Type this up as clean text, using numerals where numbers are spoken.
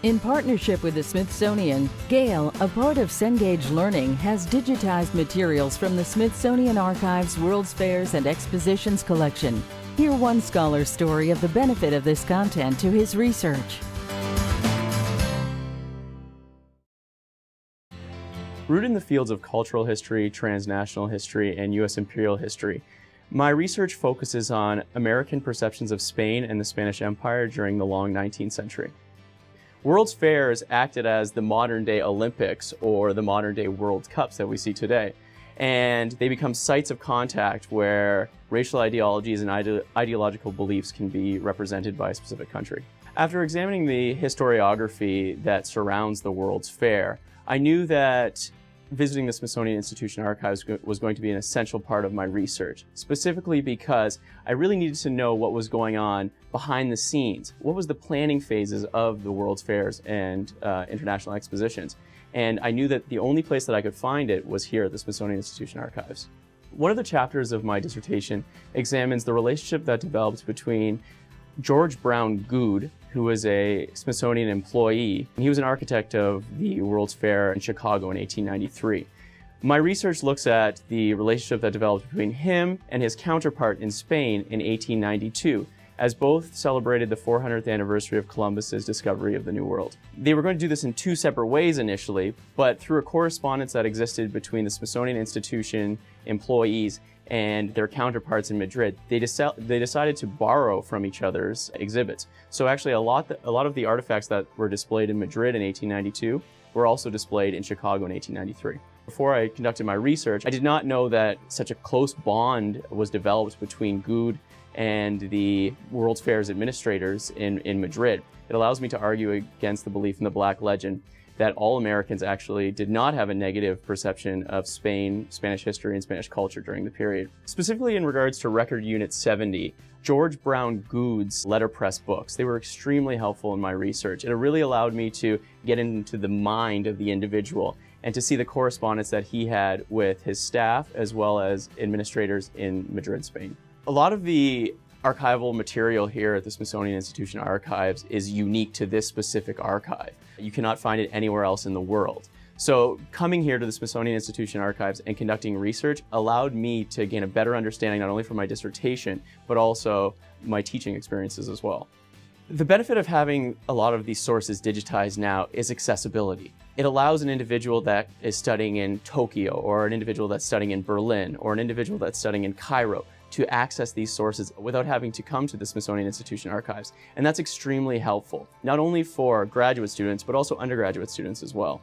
In partnership with the Smithsonian, Gale, a part of Cengage Learning, has digitized materials from the Smithsonian Archive's World's Fairs and Expositions collection. Hear one scholar's story of the benefit of this content to his research. Rooted in the fields of cultural history, transnational history, and U.S. imperial history, my research focuses on American perceptions of Spain and the Spanish Empire during the long 19th century. World's Fairs acted as the modern-day Olympics or the modern-day World Cups that we see today. And they become sites of contact where racial ideologies and ideological beliefs can be represented by a specific country. After examining the historiography that surrounds the World's Fair, I knew that visiting the Smithsonian Institution Archives was going to be an essential part of my research, specifically because I really needed to know what was going on behind the scenes. What was the planning phases of the World's Fairs and international expositions? And I knew that the only place that I could find it was here at the Smithsonian Institution Archives. One of the chapters of my dissertation examines the relationship that developed between George Brown Goode, who was a Smithsonian employee. He was an architect of the World's Fair in Chicago in 1893. My research looks at the relationship that developed between him and his counterpart in Spain in 1892, as both celebrated the 400th anniversary of Columbus's discovery of the New World. They were going to do this in two separate ways initially, but through a correspondence that existed between the Smithsonian Institution employees and their counterparts in Madrid, they decided to borrow from each other's exhibits. So actually a lot of the artifacts that were displayed in Madrid in 1892 were also displayed in Chicago in 1893. Before I conducted my research, I did not know that such a close bond was developed between Goode and the World's Fairs administrators in Madrid. It allows me to argue against the belief in the Black legend that all Americans actually did not have a negative perception of Spain, Spanish history, and Spanish culture during the period. Specifically in regards to Record Unit 70, George Brown Goode's letterpress books, they were extremely helpful in my research. It really allowed me to get into the mind of the individual and to see the correspondence that he had with his staff as well as administrators in Madrid, Spain. A lot of the archival material here at the Smithsonian Institution Archives is unique to this specific archive. You cannot find it anywhere else in the world. So coming here to the Smithsonian Institution Archives and conducting research allowed me to gain a better understanding not only from my dissertation, but also my teaching experiences as well. The benefit of having a lot of these sources digitized now is accessibility. It allows an individual that is studying in Tokyo, or an individual that's studying in Berlin, or an individual that's studying in Cairo to access these sources without having to come to the Smithsonian Institution Archives. And that's extremely helpful, not only for graduate students, but also undergraduate students as well.